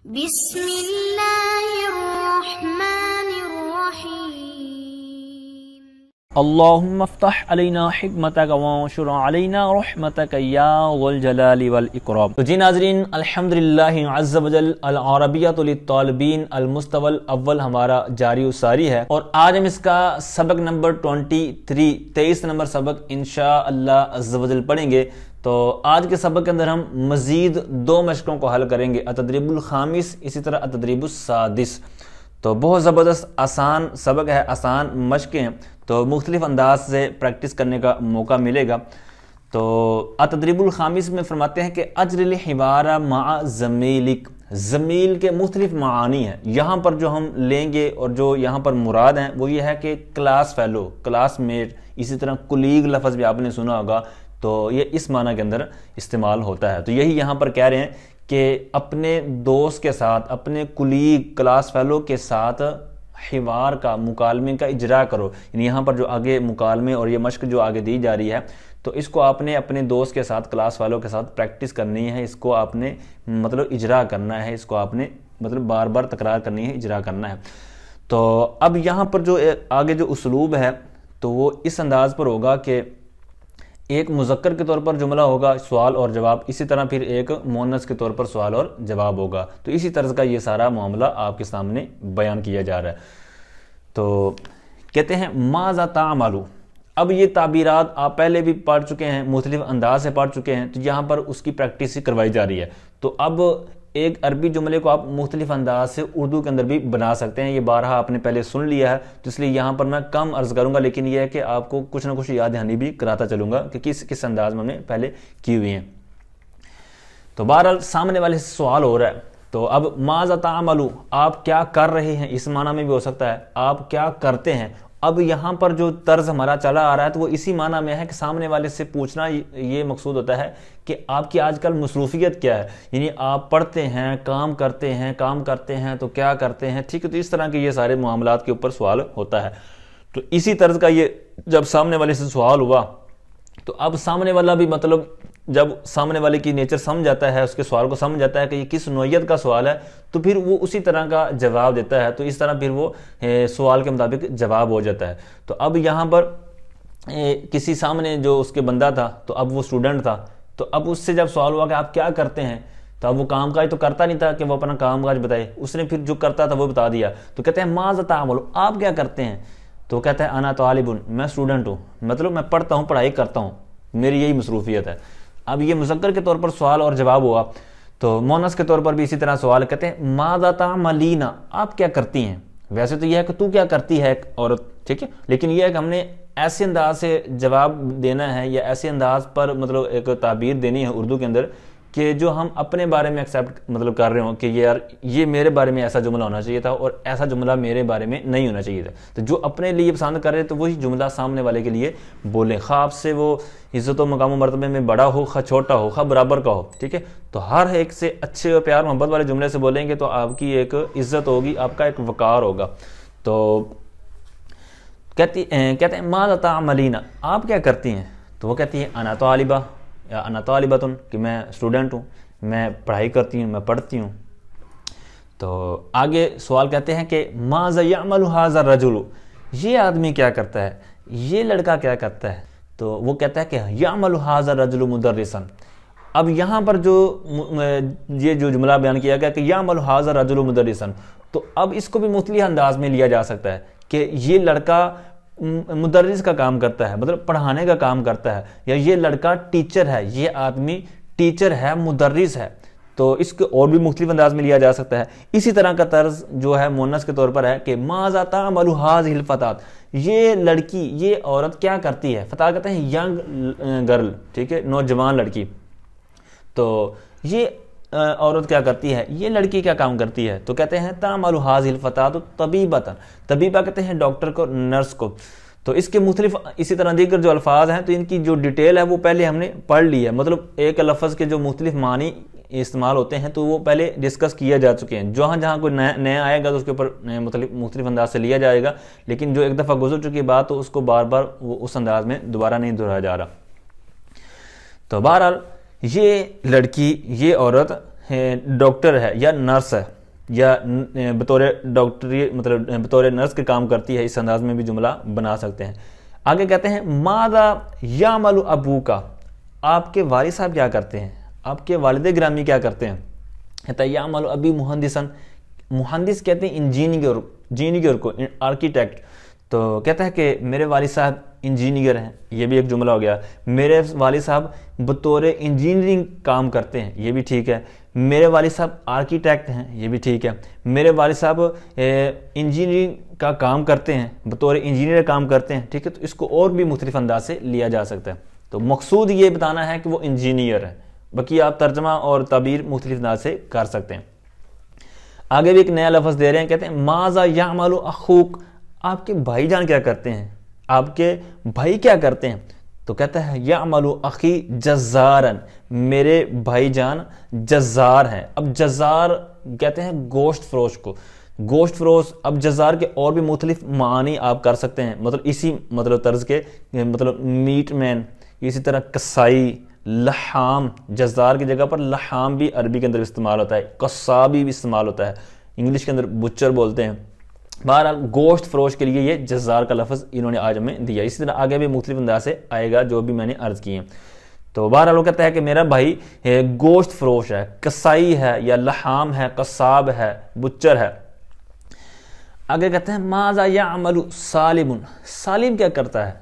بسم اللہ الرحمن الرحیم اللہم افتح علینا حکمتک وانشر علینا رحمتک یا ذو الجلال والاکرام۔ تو جی ناظرین، الحمدللہ عز وجل العربیۃ للطالبین المستوى الاول ہمارا جاری و ساری ہے، اور آج ہم اس کا سبق نمبر 23 نمبر سبق انشاءاللہ عز وجل پڑھیں گے۔ تو آج کے سبق کے اندر ہم مزید 2 مشقوں کو حل کریں گے، التدریب الخامس، اسی طرح التدریب السادس۔ تو بہت زبردست آسان سبق ہے، آسان مشقیں ہیں، تو مختلف انداز سے پریکٹس کرنے کا موقع ملے گا۔ تو التدریب الخامس میں فرماتے ہیں کہ اجر الحوار مع زمیلک، زمیل کے مختلف معانی ہیں۔ یہاں پر جو ہم لیں گے اور جو یہاں پر مراد ہیں وہ یہ ہے کہ کلاس فیلو، کلاس میٹ، اسی طرح کلیگ لفظ بھی آپ نے سنا ہوگا، تو یہ اس معنی کے اندر استعمال ہوتا ہے۔ تو یہی یہاں پر کہہ رہے ہیں کہ اپنے دوست کے ساتھ، اپنے کلیگ، کلاس فیلو کے ساتھ حوار کا، مکالمے کا اجرا کرو۔ یعنی یہاں پر جو آگے مکالمے اور یہ مشق جو آگے دی جا رہی ہے، تو اس کو آپ نے اپنے دوست کے ساتھ، کلاس فیلو کے ساتھ پریکٹس کرنی ہے، اس کو آپ نے اجرا کرنا ہے، اس کو آپ نے بار بار تکرار کرنی ہے، اجرا کرنا ہے۔ تو اب یہاں پر جو آگے جو اسلوب ہے تو وہ اس انداز پر ہوگا کہ ایک مذکر کے طور پر جملہ ہوگا، سوال اور جواب، اسی طرح پھر ایک مؤنث کے طور پر سوال اور جواب ہوگا۔ تو اسی طرز کا یہ سارا معاملہ آپ کے سامنے بیان کیا جا رہا ہے۔ تو کہتے ہیں ماذا تعمل، اب یہ تعبیرات آپ پہلے بھی پڑھ چکے ہیں، مختلف انداز سے پڑھ چکے ہیں، تو یہاں پر اس کی پریکٹس کروائی جا رہی ہے۔ تو اب ایک عربی جملے کو آپ مختلف انداز سے اردو کے اندر بھی بنا سکتے ہیں، یہ بارہا آپ نے پہلے سن لیا ہے، تو اس لیے یہاں پر میں کم عرض کروں گا، لیکن یہ ہے کہ آپ کو کچھ نہ کچھ یاد دہانی بھی کراتا چلوں گا کہ کس انداز میں ہم نے پہلے کی ہوئی ہیں۔ تو بہرحال سامنے والے سے سوال ہو رہا ہے، تو اب ماذا تعملوا، آپ کیا کر رہے ہیں، اس معنی میں بھی ہو سکتا ہے آپ کیا کرتے ہیں۔ اب یہاں پر جو طرز ہمارا چلا آ رہا ہے تو وہ اسی معنی میں ہے کہ سامنے والے سے پوچھنا، یہ مقصود ہوتا ہے کہ آپ کی آج کل مصروفیت کیا ہے، یعنی آپ پڑھتے ہیں، کام کرتے ہیں تو کیا کرتے ہیں، ٹھیک ہے۔ تو اس طرح کے یہ سارے معاملات کے اوپر سوال ہوتا ہے۔ تو اسی طرز کا یہ جب سامنے والے سے سوال ہوا تو اب سامنے والا بھی جب سامنے والے کی نیچر سمجھ جاتا ہے، اس کے سوال کو سمجھ جاتا ہے کہ یہ کس نوعیت کا سوال ہے، تو پھر وہ اسی طرح کا جواب دیتا ہے۔ تو اس طرح پھر وہ سوال کے مطابق جواب ہو جاتا ہے۔ تو اب یہاں پر کسی سامنے جو اس کے بندہ تھا، تو اب وہ اسٹوڈنٹ تھا، تو اب اس سے جب سوال ہوا کہ آپ کیا کرتے ہیں، تو اب وہ کام کاج تو کرتا نہیں تھا کہ وہ اپنا کام کاج بتائے، اس نے پھر جو کرتا تھا وہ بتا دیا۔ تو کہتے ہیں ماذا تعمل، آپ کیا کرتے ہیں، تو کہتا ہے انا طالب، میں اسٹوڈنٹ ہوں، میں پڑھتا ہوں، پڑھائی کرتا ہوں، میری یہی مصروفیت ہے۔ اب یہ مذکر کے طور پر سوال اور جواب ہوا، تو مؤنث کے طور پر بھی اسی طرح سوال، کہتے ہیں ماذا تعملین، آپ کیا کرتی ہیں۔ ویسے تو یہ ہے کہ تو کیا کرتی ہے ایک عورت، ٹھیک ہے، لیکن یہ ہے کہ ہم نے ایسے انداز سے جواب دینا ہے، یا ایسے انداز پر ایک تعبیر دینی ہے اردو کے اندر کہ جو ہم اپنے بارے میں ایکسیپٹ کر رہے ہوں کہ یار یہ میرے بارے میں ایسا جملہ ہونا چاہیے تھا اور ایسا جملہ میرے بارے میں نہیں ہونا چاہیے تھا۔ تو جو اپنے لیے پسند کر رہے تو وہی جملہ سامنے والے کے لیے بولیں، خواہ آپ سے وہ عزت و مقام و مرتبے میں بڑا ہو، خواہ چھوٹا ہو، خواہ برابر کا ہو، ٹھیک ہے۔ تو ہر ایک سے اچھے اور پیار محبت والے جملے سے بولیں گے تو آپ کی ایک عزت ہوگی، آپ کا ایک وقار ہوگا۔ تو کہتے ہیں ماذا تعملین، آپ کیا کرتی ہیں، تو وہ کہتی ہے انا طالبہ یا انا طالبۃ، کہ میں اسٹوڈنٹ ہوں، میں پڑھائی کرتی ہوں، میں پڑھتی ہوں۔ تو آگے سوال کہتے ہیں کہ ماذا یعمل ھذا الرجل، یہ آدمی کیا کرتا ہے، یہ لڑکا کیا کرتا ہے، تو وہ کہتا ہے کہ یعمل ھذا الرجل مدرسا۔ اب یہاں پر یہ جو جملہ بیان کیا گیا کہ یعمل ھذا الرجل مدرسا، تو اب اس کو بھی مختلف انداز میں لیا جا سکتا ہے کہ یہ لڑکا مدرس کا کام کرتا ہے، پڑھانے کا کام کرتا ہے، یا یہ لڑکا ٹیچر ہے، یہ آدمی ٹیچر ہے، مدرس ہے۔ تو اس کو اور بھی مختلف انداز میں لیا جا سکتا ہے۔ اسی طرح کا طرز جو ہے مؤنث کے طور پر ہے کہ ماذا تعمل ھذہ الفتاة، یہ لڑکی، یہ عورت کیا کرتی ہے، فتاة کہتے ہیں ینگ گرل، ٹھیک ہے، نوجوان لڑکی۔ تو یہ عورت کیا کرتی ہے، یہ لڑکی کیا کام کرتی ہے، تو کہتے ہیں تعمل ھذہ الفتاة طبیبۃ، طبیبہ کہتے ہیں ڈاکٹر کو، نرس کو۔ تو اس کے مختلف اسی طرح دیگر جو الفاظ ہیں تو ان کی جو ڈیٹیل ہے وہ پہلے ہم نے پڑھ لی ہے، ایک لفظ کے جو مختلف معنی استعمال ہوتے ہیں تو وہ پہلے ڈسکس کیا جا چکے ہیں۔ جہاں کوئی نیا آئے گا تو اس کے اوپر مختلف انداز سے لیا جائے گا، لیکن جو ایک دفعہ گزر چکی بات تو اس کو بار بار وہ اس انداز میں دوبارہ نہیں دہرایا جا رہا۔ تو بہرحال یہ لڑکی، یہ عورت ڈاکٹر ہے یا نرس ہے یا بطور ڈاکٹری مطلب بطور نرس کے کام کرتی ہے، اس انداز میں بھی جملہ بنا سکتے ہیں۔ آگے کہتے ہیں ماذا یعمل ابوکا، آپ کے والد صاحب کیا کرتے ہیں، آپ کے والد گرامی کیا کرتے ہیں۔ کہتا ہے یعمل ابی مہندسن، مہندس کہتے ہیں انجینئر کو، آرکیٹیکٹ، تو کہتا ہے کہ میرے والد صاحب انجینئر ہیں، یہ بھی ایک جملہ ہو گیا۔ میرے والد صاحب بطور انجینئرنگ کام کرتے ہیں، یہ بھی ٹھیک ہے۔ میرے والد صاحب آرکیٹیکٹ ہیں، یہ بھی ٹھیک ہے۔ میرے والد صاحب انجینئرنگ کا کام کرتے ہیں، بطور انجینئر کام کرتے ہیں، ٹھیک ہے۔ تو اس کو اور بھی مختلف انداز سے لیا جا سکتا ہے۔ تو مقصود یہ بتانا ہے کہ وہ انجینئر ہے، باقی آپ ترجمہ اور تعبیر مختلف انداز سے کر سکتے ہیں۔ آگے بھی ایک نیا لفظ دے رہے ہیں، کہتے ہیں ماذا یعمل اخوک، آپ کے بھائی جان کیا کرتے ہیں، آپ کے بھائی کیا کرتے ہیں۔ تو کہتا ہے یعمل اخی جزارن، میرے بھائی جان جزار ہیں۔ اب جزار کہتے ہیں گوشت فروش کو، گوشت فروش۔ اب جزار کے اور بھی مختلف معنی آپ کر سکتے ہیں، مطلب اسی مطلب طرز کے، مطلب میٹ مین، اسی طرح کسائی، لحام، جزار کی جگہ پر لحام بھی عربی کے اندر استعمال ہوتا ہے، قصابی بھی استعمال ہوتا ہے، انگلش کے اندر بچر بولتے ہیں۔ بہرحال گوشت فروش کے لیے یہ جزار کا لفظ انہوں نے آج ہمیں دیا، اسی طرح آگے بھی مختلف انداز سے آئے گا جو بھی میں نے عرض کی ہیں۔ تو بہرحال وہ کہتا ہے کہ میرا بھائی گوشت فروش ہے، کسائی ہے یا لحام ہے، قصاب ہے، بچر ہے۔ آگے کہتے ہیں ماذا یعمل سالم، سالم کیا کرتا ہے۔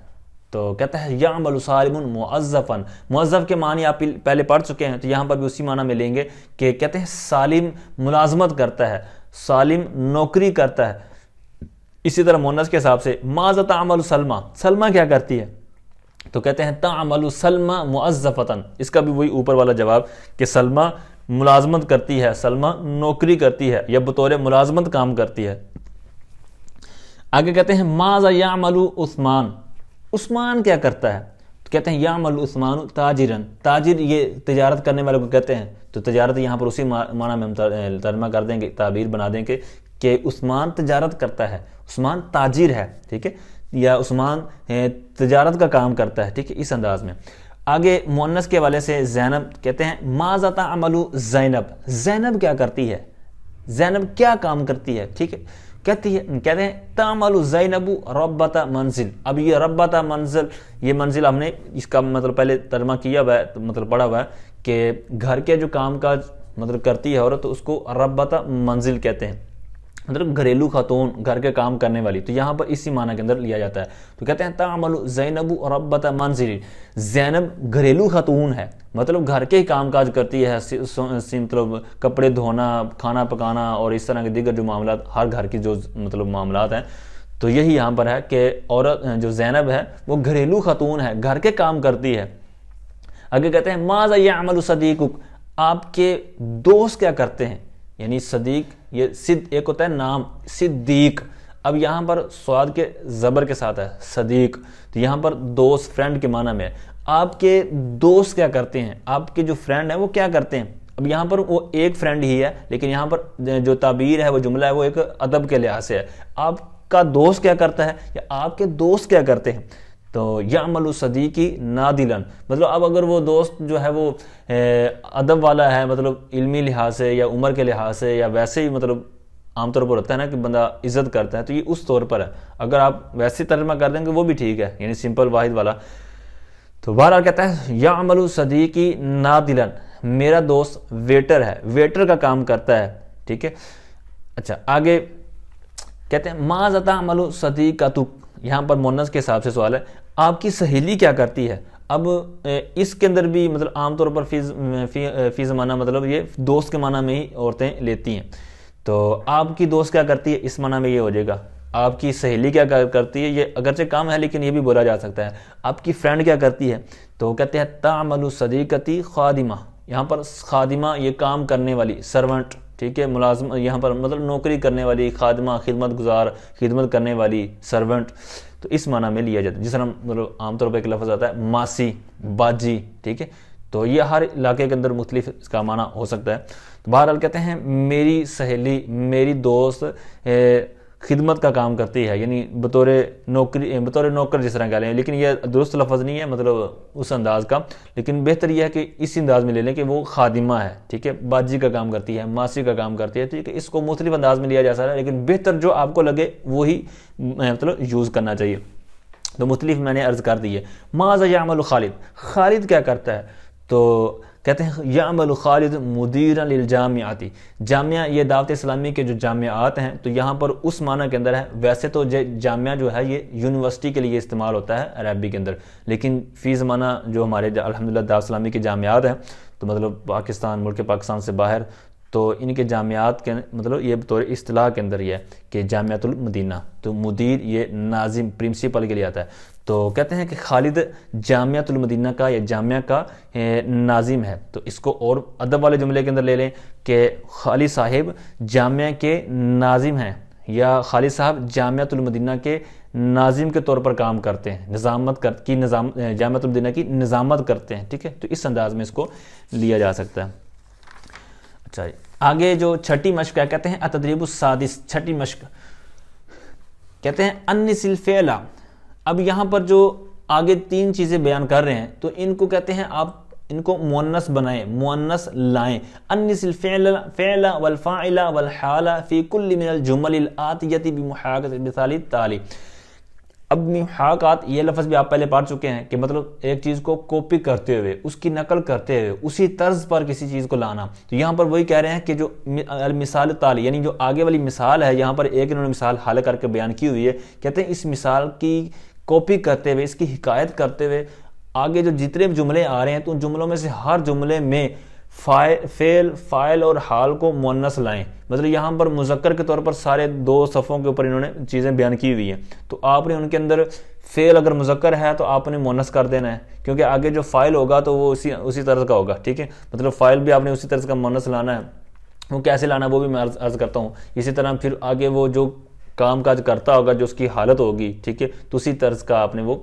تو کہتا ہے یعمل سالم موظفا، موظف کے معنی آپ پہلے پڑھ چکے ہیں، تو یہاں پر بھی اسی معنی میں لیں گے کہ کہتے ہیں سالم ملازمت کرتا ہے، سالم نوکری کرتا ہے۔ اسی طرح مؤنث کے حساب سے ماذا تعمل سلمہ، سلمہ کیا کرتی ہے، تو کہتے ہیں تعمل سلمہ موظفتا، اس کا بھی وہی اوپر والا جواب کہ سلمہ ملازمت کرتی ہے، سلمہ نوکری کرتی ہے یا بطور ملازمت کام کرتی ہے۔ آگے کہتے ہیں ماذا یعمل عثمان، عثمان کیا کرتا ہے، تو کہتے ہیں یعمل عثمان تاجرن، تاجر یہ تجارت کرنے والے کو کہتے ہیں۔ تو تجارت یہاں پر اسی معنی میں ہم ترجمہ کر دیں گے، تعبیر بنا دیں گے کہ عثمان تجارت کرتا ہے، عثمان تاجر ہے، ٹھیک ہے، یا عثمان تجارت کا کام کرتا ہے، ٹھیک ہے، اس انداز میں۔ آگے مؤنث کے حوالے سے زینب کہتے ہیں ماذا تعمل زینب، زینب کیا کرتی ہے، زینب کیا کام کرتی ہے، ٹھیک ہے، کہتے ہیں تعمل زینب ربۃ منزل۔ اب یہ ربۃ منزل، یہ منزل ہم نے اس کا مطلب پہلے ترجمہ کیا ہوا ہے، مطلب پڑھا ہوا ہے کہ گھر کے جو کام کاج مطلب کرتی ہے عورت، تو اس کو ربۃ منزل کہتے ہیں، مطلب گھریلو خاتون، گھر کے کام کرنے والی۔ تو یہاں پر اسی معنی کے اندر لیا جاتا ہے۔ تو کہتے ہیں تعمل زینب ربۃ منزل، زینب گھریلو خاتون ہے، مطلب گھر کے ہی کام کاج کرتی ہے، مطلب کپڑے دھونا، کھانا پکانا اور اس طرح کے دیگر جو معاملات، ہر گھر کی جو مطلب معاملات ہیں۔ تو یہی یہاں پر ہے کہ عورت جو زینب ہے وہ گھریلو خاتون ہے، گھر کے کام کرتی ہے۔ آگے کہتے ہیں ماذا یعمل صدیقک، آپ کے دوست کیا کرتے ہیں، یعنی صدیق یہ ایک ہوتا ہے نام صدیق، اب یہاں پر سواد کے زبر کے ساتھ ہے صدیق، تو یہاں پر دوست فرینڈ کے معنی میں، آپ کے دوست کیا کرتے ہیں، آپ کے جو فرینڈ ہیں وہ کیا کرتے ہیں۔ اب یہاں پر وہ ایک فرینڈ ہی ہے، لیکن یہاں پر جو تعبیر ہے وہ جملہ ہے وہ ایک ادب کے لحاظ سے ہے، آپ کا دوست کیا کرتا ہے یا آپ کے دوست کیا کرتے ہیں۔ تو یعمل صدیقی نادلن، مطلب اب اگر وہ دوست جو ہے وہ ادب والا ہے، مطلب علمی لحاظ سے یا عمر کے لحاظ سے یا ویسے ہی مطلب عام طور پر ہوتا ہے نا کہ بندہ عزت کرتا ہے، تو یہ اس طور پر ہے۔ اگر آپ ویسے ترجمہ کر دیں گے وہ بھی ٹھیک ہے، یعنی سمپل واحد والا۔ تو بہرحال کہتا ہے یعمل صدیقی نادلن، میرا دوست ویٹر ہے، ویٹر کا کام کرتا ہے، ٹھیک ہے۔ اچھا آگے کہتے ہیں ماذا تعمل صدیقتک، یہاں پر مؤنث کے حساب سے سوال ہے، آپ کی سہیلی کیا کرتی ہے۔ اب اس کے اندر بھی مطلب عام طور پر فی زمانہ مطلب یہ دوست کے معنی میں ہی عورتیں لیتی ہیں۔ تو آپ کی دوست کیا کرتی ہے، اس معنی میں یہ ہو جائے گا آپ کی سہیلی کیا کرتی ہے، یہ اگرچہ کام ہے لیکن یہ بھی بولا جا سکتا ہے۔ آپ کی فرینڈ کیا کرتی ہے، تو کہتے ہیں تعمل صدیقتی خادمہ، یہاں پر خادمہ یہ کام کرنے والی، سرونٹ، ٹھیک ہے، ملازم، یہاں پر مطلب نوکری کرنے والی، خادمہ خدمت گزار، خدمت کرنے والی، سرونٹ، تو اس معنی میں لیا جاتا ہے۔ جس طرح مطلب عام طور پہ ایک لفظ آتا ہے ماسی، باجی، ٹھیک ہے، تو یہ ہر علاقے کے اندر مختلف اس کا معنی ہو سکتا ہے۔ تو بہرحال کہتے ہیں میری سہیلی، میری دوست خدمت کا کام کرتی ہے، یعنی بطور نوکر جس طرح کہہ لیں، لیکن یہ درست لفظ نہیں ہے مطلب اس انداز کا، لیکن بہتر یہ ہے کہ اس انداز میں لے لیں کہ وہ خادمہ ہے، ٹھیک ہے، باجی کا کام کرتی ہے، ماسی کا کام کرتی ہے، ٹھیک ہے، اس کو مختلف انداز میں لیا جا سکتا ہے، لیکن بہتر جو آپ کو لگے وہی مطلب یوز کرنا چاہیے۔ تو مختلف میں نے عرض کر دی ہے۔ ماذا یعمل خالد، خالد کیا کرتا ہے؟ تو کہتے ہیں یعمل خالد مدیرا للجامعات، جامعہ یہ دعوت اسلامی کے جو جامعات ہیں تو یہاں پر اس معنی کے اندر ہے، ویسے تو جامعہ جو ہے یہ یونیورسٹی کے لیے استعمال ہوتا ہے عربی کے اندر، لیکن فی زمانہ جو ہمارے الحمدللہ دعوت اسلامی کے جامعات ہیں تو مطلب پاکستان، ملک پاکستان سے باہر، تو ان کے جامعات کے مطلب یہ بطور اصطلاح کے اندر یہ ہے کہ جامعۃ المدینہ، تو مدیر یہ ناظم پرنسپل کے لیے آتا ہے۔ تو کہتے ہیں کہ خالد جامعۃ المدینہ کا یا جامعہ کا ناظم ہے، تو اس کو اور ادب والے جملے کے اندر لے لیں کہ خالد صاحب جامعہ کے ناظم ہیں، یا خالد صاحب جامعۃ المدینہ کے ناظم کے طور پر کام کرتے ہیں، جامعۃ المدینہ کی نظامت کرتے ہیں، ٹھیک ہے، تو اس انداز میں اس کو لیا جا سکتا ہے۔ اچھا آگے جو چھٹی مشق ہے، کہتے ہیں التدریب السادس، چھٹی مشق کہتے ہیں انس الفعل۔ اب یہاں پر جو آگے تین چیزیں بیان کر رہے ہیں تو ان کو کہتے ہیں آپ ان کو مؤنث بنائیں، مؤنث لائیں۔ انس الفعل والفاعل والحال فی کل من الجمل الآتیۃ بمحاکۃ المثال التالی۔ اب محاکات یہ لفظ بھی آپ پہلے پڑھ چکے ہیں کہ مطلب ایک چیز کو کاپی کرتے ہوئے، اس کی نقل کرتے ہوئے، اسی طرز پر کسی چیز کو لانا۔ تو یہاں پر وہی کہہ رہے ہیں کہ جو المثال التالی یعنی جو آگے والی مثال ہے، یہاں پر ایک انہوں نے مثال حل کر کے بیان کی ہوئی ہے، کہتے ہیں اس مثال کی کاپی کرتے ہوئے، اس کی حکایت کرتے ہوئے آگے جو جتنے بھی جملے آ رہے ہیں تو ان جملوں میں سے ہر جملے میں فعل، فاعل اور حال کو مؤنث لائیں۔ مطلب یہاں پر مذکر کے طور پر سارے 2 صفوں کے اوپر انہوں نے چیزیں بیان کی ہوئی ہیں، تو آپ نے ان کے اندر فعل اگر مذکر ہے تو آپ نے مؤنث کر دینا ہے، کیونکہ آگے جو فاعل ہوگا تو وہ اسی طرز کا ہوگا، ٹھیک ہے، مطلب فاعل بھی آپ نے اسی طرز کا مؤنث لانا ہے۔ وہ کیسے لانا وہ بھی میں عرض کرتا ہوں۔ اسی طرح پھر آگے وہ جو کام کاج کرتا ہوگا، جو اس کی حالت ہوگی، ٹھیک ہے، تو اسی طرز کا آپ نے وہ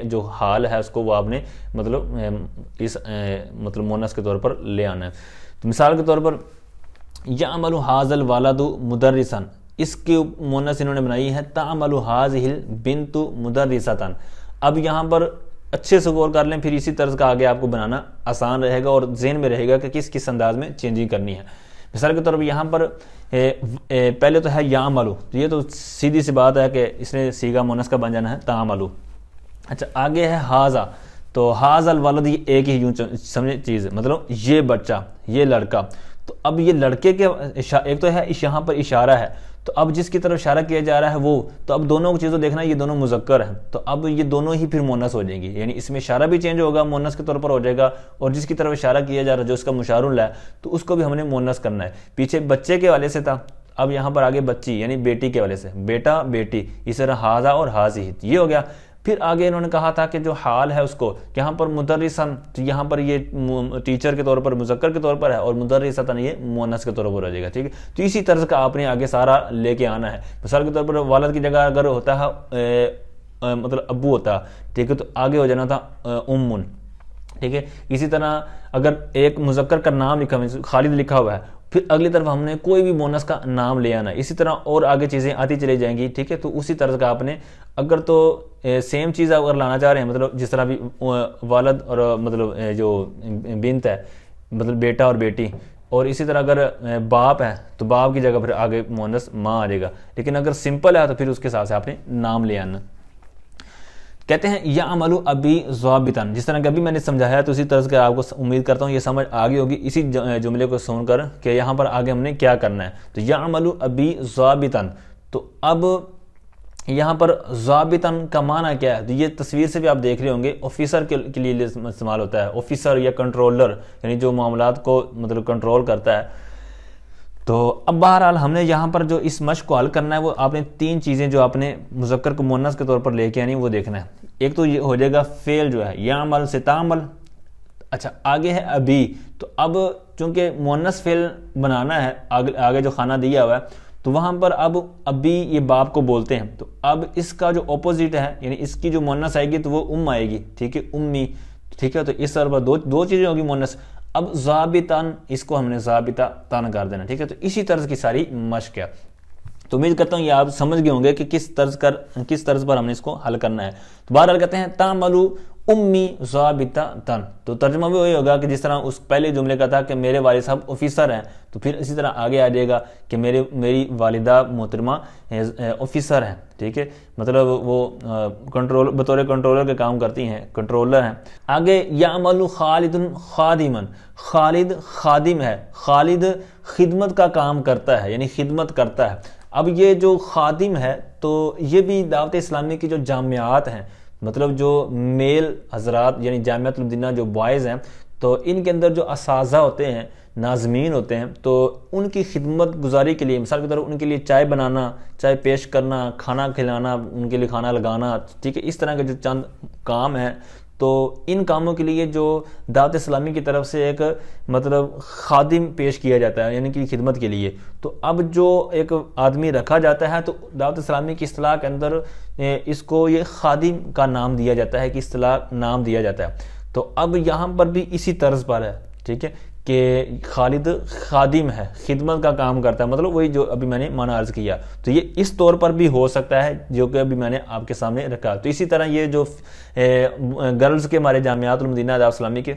جو حال ہے اس کو وہ آپ نے مطلب مؤنث کے طور پر لے آنا ہے۔ تو مثال کے طور پر یعمل ھذا الولد مدرسا، اس کی مؤنث انہوں نے بنائی ہے تعمل ھذہ البنت مدرسۃ۔ اب یہاں پر اچھے سے غور کر لیں، پھر اسی طرز کا آگے آپ کو بنانا آسان رہے گا اور ذہن میں رہے گا کہ کس انداز میں چینجنگ کرنی ہے۔ مثال کے طور پر یہاں پر پہلے تو ہے یعمل، یہ تو سیدھی سی بات ہے کہ اس نے صیغہ مؤنث کا بن جانا ہے تعمل۔ اچھا آگے ہے ھذا، تو ھذا الولد یہ ایک ہی یوں سمجھے چیز، مطلب یہ بچہ، یہ لڑکا۔ تو اب یہ لڑکے کے ایک تو ہے یہاں پر اشارہ ہے، تو اب جس کی طرف اشارہ کیا جا رہا ہے وہ، تو اب دونوں چیزوں دیکھنا، یہ دونوں مذکر ہیں، تو اب یہ دونوں ہی پھر مؤنث ہو جائیں گی، یعنی اس میں اشارہ بھی چینج ہوگا، مؤنث کے طور پر ہو جائے گا، اور جس کی طرف اشارہ کیا جا رہا ہے جو اس کا مشار ہے تو اس کو بھی ہم نے مؤنث کرنا ہے۔ پیچھے بچے کے حوالے سے تھا، اب یہاں پر آگے بچی یعنی بیٹی کے حوالے سے، بیٹا بیٹی، اس طرح ھذا اور ھذہ یہ ہو گیا۔ پھر آگے انہوں نے کہا تھا کہ جو حال ہے اس کو یہاں پر مدرسن، تو یہاں پر یہ ٹیچر کے طور پر مذکر کے طور پر ہے، اور مدرستن یہ مؤنث کے طور پر ہو جائے گا، ٹھیک ہے۔ تو اسی طرز کا آپ نے آگے سارا لے کے آنا ہے۔ مثال کے طور پر والد کی جگہ اگر ہوتا ہے مطلب ابو ہوتا، ٹھیک ہے، تو آگے ہو جانا تھا امن، ٹھیک ہے۔ اسی طرح اگر ایک مذکر کا نام لکھا ہوا ہے، خالد لکھا ہوا ہے، پھر اگلی طرف ہم نے کوئی بھی مؤنث کا نام لے آنا ہے، اسی طرح اور آگے چیزیں آتی چلی جائیں گی، ٹھیک ہے۔ تو اسی طرز کا آپ نے اگر تو سیم چیز اگر لانا چاہ رہے ہیں، مطلب جس طرح بھی والد اور مطلب جو بنت ہے مطلب بیٹا اور بیٹی، اور اسی طرح اگر باپ ہے تو باپ کی جگہ پھر آگے مؤنث ماں آ جائے گا، لیکن اگر سمپل ہے تو پھر اس کے ساتھ سے آپ نے نام لے آنا۔ کہتے ہیں یعمل ابی ضابطا، جس طرح کہ ابھی میں نے سمجھایا تو اسی طرح کے آپ کو امید کرتا ہوں یہ سمجھ آگے ہوگی اسی جملے کو سن کر کہ یہاں پر آگے ہم نے کیا کرنا ہے۔ تو یعمل ابی ضابطا، تو اب یہاں پر ضابطا کا معنی کیا ہے؟ تو یہ تصویر سے بھی آپ دیکھ رہے ہوں گے، آفیسر کے لیے استعمال ہوتا ہے، آفیسر یا کنٹرولر، یعنی جو معاملات کو مطلب کنٹرول کرتا ہے۔ تو اب بہرحال ہم نے یہاں پر جو اس مشق کو حل کرنا ہے وہ آپ نے 3 چیزیں جو آپ نے مذکر کو مؤنث کے طور پر لے کے آنی وہ دیکھنا ہے۔ ایک تو یہ ہو جائے گا فعل جو ہے یعمل سے تعمل، اچھا آگے ہے ابھی، تو اب چونکہ مؤنث فعل بنانا ہے، آگے جو خانہ دیا ہوا ہے تو وہاں پر اب ابھی یہ باپ کو بولتے ہیں، تو اب اس کا جو اپوزٹ ہے یعنی اس کی جو مؤنث آئے گی تو وہ آئے گی، ٹھیک ہے، امی، ٹھیک ہے۔ تو اس طرح پر دو چیزیں ہوگی مؤنث۔ اب ضابطاً اس کو ہم نے ضابطہ تن کر دینا، ٹھیک ہے۔ تو اسی طرز کی ساری مشق ہے۔ تو امید کرتا ہوں یہ آپ سمجھ گئے ہوں گے کہ کس طرز پر ہم نے اس کو حل کرنا ہے. تو بہرحال کہتے ہیں تعملو امی ضابطۃ، تو ترجمہ بھی وہی ہوگا کہ جس طرح اس پہلے جملے کا تھا کہ میرے والد صاحب آفیسر ہیں، تو پھر اسی طرح آگے آ جائے گا کہ میری والدہ محترمہ آفیسر ہیں. ٹھیک ہے، مطلب وہ بطور کنٹرولر کے کام کرتی ہیں، کنٹرولر ہیں. آگے یعمل خالد خادما، خالد خادم ہے، خالد خدمت کا کام کرتا ہے، یعنی خدمت کرتا ہے. اب یہ جو خادم ہے تو یہ بھی دعوت اسلامی کی جو جامعات ہیں، مطلب جو میل حضرات یعنی جامعۃ المدینہ جو بوائز ہیں، تو ان کے اندر جو اساتذہ ہوتے ہیں، ناظمین ہوتے ہیں، تو ان کی خدمت گزاری کے لیے مثال کے طور پر ان کے لیے چائے بنانا، چائے پیش کرنا، کھانا کھلانا، ان کے لیے کھانا لگانا، ٹھیک ہے، اس طرح کے جو چند کام ہیں، تو ان کاموں کے لیے جو دعوت اسلامی کی طرف سے ایک مطلب خادم پیش کیا جاتا ہے، یعنی کہ خدمت کے لیے. تو اب جو ایک آدمی رکھا جاتا ہے تو دعوت اسلامی کی اصطلاح کے اندر اس کو یہ خادم کا نام دیا جاتا ہے، کہ اصطلاح نام دیا جاتا ہے. تو اب یہاں پر بھی اسی طرز پر ہے، ٹھیک ہے، کہ خالد خادم ہے، خدمت کا کام کرتا ہے، مطلب وہی جو ابھی میں نے معنی عرض کیا. تو یہ اس طور پر بھی ہو سکتا ہے جو کہ ابھی میں نے آپ کے سامنے رکھا. تو اسی طرح یہ جو گرلز کے ہمارے جامعات المدینہ دعوت اسلامی کے،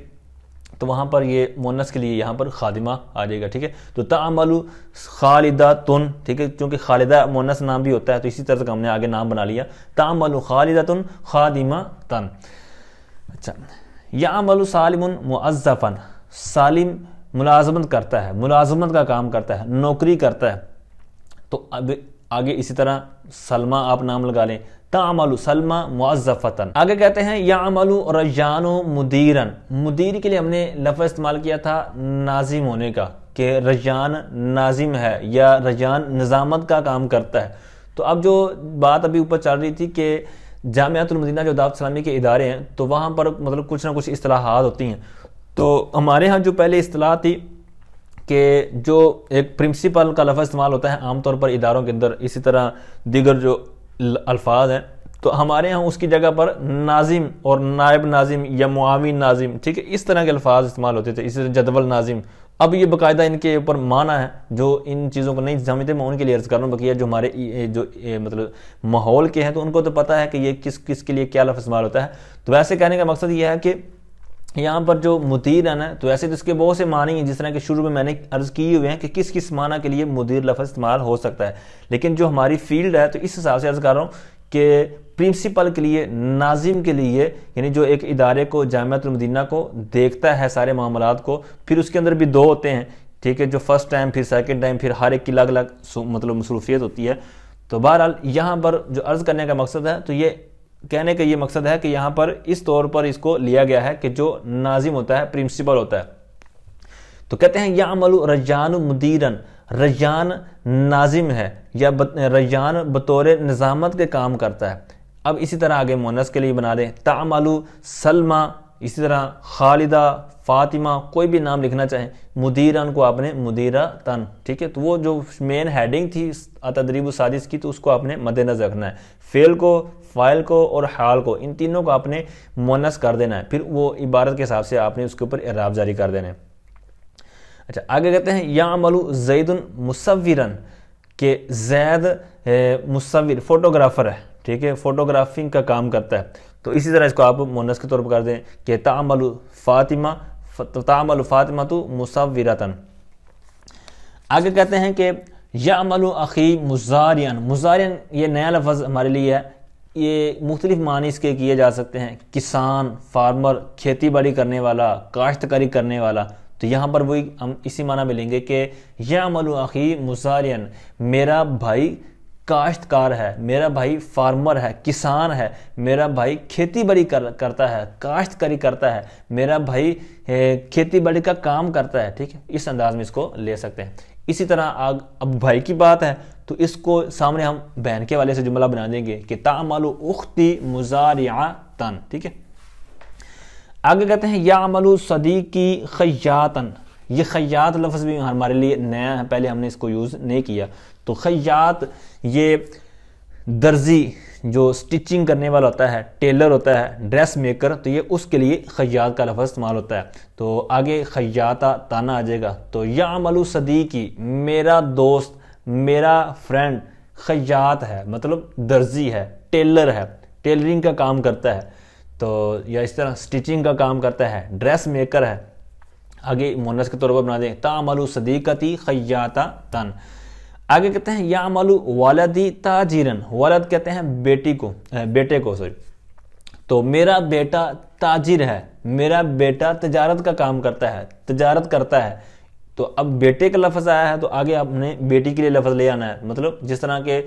تو وہاں پر یہ مونس کے لیے یہاں پر خادمہ آ جائے گا. ٹھیک ہے، تو تعمل خالدۃ، ٹھیک ہے، چونکہ خالدہ مونس نام بھی ہوتا ہے تو اسی طرح کا ہم نے آگے نام بنا لیا، تعمل خالدۃ خادمۃ. اچھا، یعمل سالم موظفا، سالم ملازمت کرتا ہے، ملازمت کا کام کرتا ہے، نوکری کرتا ہے. تو اب آگے اسی طرح سلمہ آپ نام لگا لیں، تعمل سلمہ موظفتاً. آگے کہتے ہیں یعمل رجان مدیراً، مدیر کے لیے ہم نے لفظ استعمال کیا تھا ناظم ہونے کا، کہ رجان ناظم ہے یا رجان نظامت کا کام کرتا ہے. تو اب جو بات ابھی اوپر چل رہی تھی کہ جامعۃ المدینہ جو دعوت اسلامی کے ادارے ہیں، تو وہاں پر مطلب کچھ نہ کچھ اصطلاحات ہوتی ہیں. تو ہمارے ہاں جو پہلے اصطلاح تھی کہ جو ایک پرنسپل کا لفظ استعمال ہوتا ہے عام طور پر اداروں کے اندر، اسی طرح دیگر جو الفاظ ہیں، تو ہمارے ہاں اس کی جگہ پر ناظم اور نائب ناظم یا معاون ناظم، ٹھیک ہے، اس طرح کے الفاظ استعمال ہوتے تھے، اسی طرح جدول ناظم. اب یہ باقاعدہ ان کے اوپر معنی ہے، جو ان چیزوں کو نہیں سمجھتے میں ان کے لیے عرض کر رہا ہوں، بقیہ جو ہمارے جو مطلب ماحول کے ہیں تو ان کو تو پتہ ہے کہ یہ کس کے لیے کیا لفظ استعمال ہوتا ہے. تو ویسے کہنے کا مقصد یہ ہے کہ یہاں پر جو مدیر ہے نا، تو ایسے تو اس کے بہت سے معنی ہیں، جس طرح کہ شروع میں نے عرض کیے ہوئے ہیں کہ کس معنی کے لیے مدیر لفظ استعمال ہو سکتا ہے. لیکن جو ہماری فیلڈ ہے تو اس حساب سے عرض کر رہا ہوں کہ پرنسپل کے لیے، ناظم کے لیے، یعنی جو ایک ادارے کو جامعۃ المدینہ کو دیکھتا ہے سارے معاملات کو، پھر اس کے اندر بھی دو ہوتے ہیں، ٹھیک ہے، جو فرسٹ ٹائم پھر سیکنڈ ٹائم، پھر ہر ایک کی الگ الگ مطلب مصروفیت ہوتی ہے. تو بہرحال یہاں پر جو عرض کرنے کا مقصد ہے، تو یہ کہنے کا یہ مقصد ہے کہ یہاں پر اس طور پر اس کو لیا گیا ہے کہ جو ناظم ہوتا ہے، پرنسپل ہوتا ہے. تو کہتے ہیں یعمل رجان مدیراً، رجان ناظم ہے یا رجان بطور نظامت کے کام کرتا ہے. اب اسی طرح آگے مونس کے لیے بنا دیں، تعمل سلمہ، اسی طرح خالدہ، فاطمہ، کوئی بھی نام لکھنا چاہیں، مدیران کو آپ نے مدیرتن، ٹھیک ہے. تو وہ جو مین ہیڈنگ تھی تدریب السادس کی، تو اس کو آپ نے مد نظر رکھنا ہے. فعل کو، فاعل کو اور حال کو، ان تینوں کو آپ نے مونس کر دینا ہے، پھر وہ عبارت کے حساب سے آپ نے اس کے اوپر اعراب جاری کر دینا ہے. اچھا، آگے کہتے ہیں یعمل زید مصوراً، کہ زید مصور، فوٹوگرافر ہے، ٹھیک ہے، فوٹوگرافنگ کا کام کرتا ہے. تو اسی طرح اس کو آپ مونس کے طور پر کر دیں کہ تعمل فاطمہ، تعمل فاطمہ تو مصورتن. آگے کہتے ہیں کہ یعمل اخی مزارعاً، مزارعاً یہ نیا لفظ ہمارے لیے ہے، یہ مختلف معنی اس کے کیے جا سکتے ہیں، کسان، فارمر، کھیتی باڑی کرنے والا، کاشتکاری کرنے والا. تو یہاں پر وہی ہم اسی معنی میں لیں گے کہ یعمل اخی مزارعاً، میرا بھائی کاشتکار ہے، میرا بھائی فارمر ہے، کسان ہے، میرا بھائی کھیتی باڑی کرتا ہے، کاشتکاری کرتا ہے، میرا بھائی کھیتی باڑی کا کام کرتا ہے، ٹھیک ہے. اس انداز میں اس کو لے سکتے ہیں. اسی طرح اب بھائی کی بات ہے تو اس کو سامنے ہم بہن کے والے سے جملہ بنا دیں گے کہ تعمل اختی مزارعتن، ٹھیک ہے. آگے کہتے ہیں یعمل صدیقی خیاطن، یہ خیاط لفظ بھی ہمارے لیے نیا ہے، پہلے ہم نے اس کو یوز نہیں کیا. تو خیاط یہ درزی جو سٹچنگ کرنے والا ہوتا ہے، ٹیلر ہوتا ہے، ڈریس میکر، تو یہ اس کے لیے خیاط کا لفظ استعمال ہوتا ہے. تو آگے خیاطہ تانا آ جائے گا. تو یعمل صدیقی، میرا دوست، میرا فرینڈ، خیاط ہے مطلب درزی ہے، ٹیلر ہے، ٹیلرنگ کا کام کرتا ہے، تو یا اس طرح سٹیچنگ کا کام کرتا ہے، ڈریس میکر ہے۔ آگے مؤنث کے طور پر بنا دیں تعمل صدیقتی خیاطۃ۔ آگے کہتے ہیں یعمل والدی تاجرا، والد کہتے ہیں بیٹے کو سوری، تو میرا بیٹا تاجر ہے، میرا بیٹا تجارت کا کام کرتا ہے، تجارت کرتا ہے۔ تو اب بیٹے کا لفظ آیا ہے تو آگے آپ نے بیٹی کے لیے لفظ لے آنا ہے، مطلب جس طرح کہ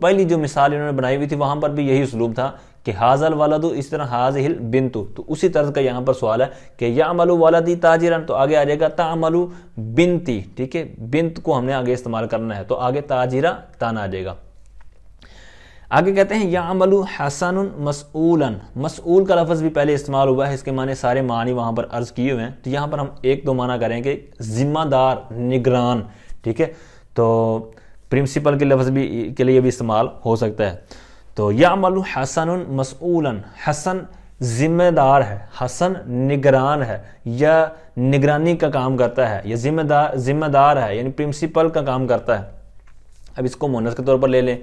پہلی جو مثال انہوں نے بنائی ہوئی تھی وہاں پر بھی یہی اسلوب تھا کہ ھذا الولد، اس طرح ھذہ البنت، تو اسی طرح کا یہاں پر سوال ہے کہ یعمل والدی تاجرا، تو آگے آ جائے گا تعمل بنتی، ٹھیک ہے، بنت کو ہم نے آگے استعمال کرنا ہے، تو آگے تاجرہ تان آ جائے گا۔ آگے کہتے ہیں یعمل حسن مسئولا، مسئول کا لفظ بھی پہلے استعمال ہوا ہے، اس کے معنی سارے معنی وہاں پر عرض کیے ہوئے ہیں، تو یہاں پر ہم ایک دو معنی کریں کہ ذمہ دار، نگران، ٹھیک ہے، تو پرنسپل کے لفظ بھی کے لیے بھی استعمال ہو سکتا ہے۔ تو یعمل حسن مسئولا، حسن ذمہ دار ہے، حسن نگران ہے یا نگرانی کا کام کرتا ہے یا ذمہ دار ہے یعنی پرنسپل کا کام کرتا ہے۔ اب اس کو مؤنث کے طور پر لے لیں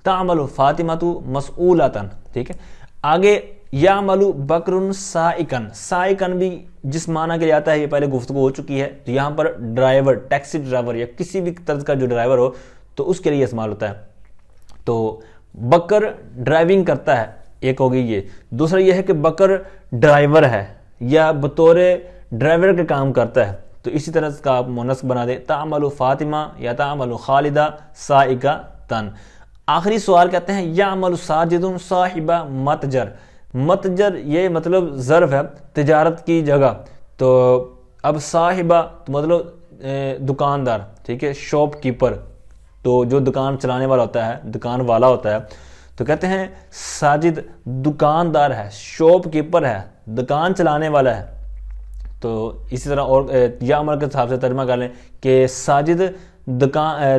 تعمل فاطمۃ مسئولۃ، ٹھیک ہے۔ آگے یعمل بکر سائقا، سائقا بھی جس معنی کے لیے آتا ہے یہ پہلے گفتگو ہو چکی ہے، تو یہاں پر ڈرائیور، ٹیکسی ڈرائیور یا کسی بھی طرز کا جو ڈرائیور ہو تو اس کے لیے استعمال ہوتا ہے۔ تو بکر ڈرائیونگ کرتا ہے، ایک ہوگی یہ، دوسرا یہ ہے کہ بکر ڈرائیور ہے یا بطور ڈرائیور کا کام کرتا ہے، تو اسی طرح کا آپ مؤنث بنا دیں تعمل فاطمہ یا تعمل خالدہ سائقۃ۔ آخری سوال کہتے ہیں یعمل ساجد صاحب متجر، متجر یہ مطلب ظرف ہے تجارت کی جگہ، تو اب صاحبہ تو مطلب دکاندار، ٹھیک ہے، شاپ کیپر، تو جو دکان چلانے والا ہوتا ہے، دکان والا ہوتا ہے، تو کہتے ہیں ساجد دکاندار ہے، شاپ کیپر ہے، دکان چلانے والا ہے۔ تو اسی طرح اور یعمل کے حساب سے ترجمہ کر لیں کہ ساجد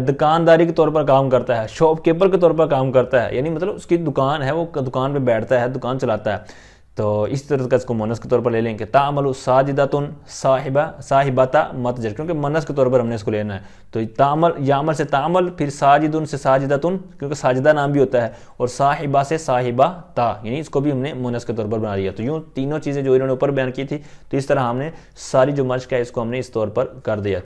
دکانداری کے طور پر کام کرتا ہے، شاپ کیپر کے طور پر کام کرتا ہے، یعنی مطلب اس کی دکان ہے، وہ دکان پہ بیٹھتا ہے، دکان چلاتا ہے۔ تو اس طرح کا اس کو مؤنث کے طور پر لے لیں کہ تعمل ساجدۃ صاحبۃ متجر، کیونکہ مؤنث کے طور پر ہم نے اس کو لینا ہے، تو تعمل یعمل سے تعمل، پھر ساجد سے ساجدۃ، کیونکہ ساجدہ نام بھی ہوتا ہے، اور صاحبہ سے صاحبۃ، یعنی اس کو بھی ہم نے مؤنث کے طور پر بنا لیا۔ تو یوں تینوں چیزیں جو انہوں نے اوپر بیان کی تھی، تو اس طرح ہم نے ساری جو مشق ہے اس کو ہم نے اس طور پر کر دیا۔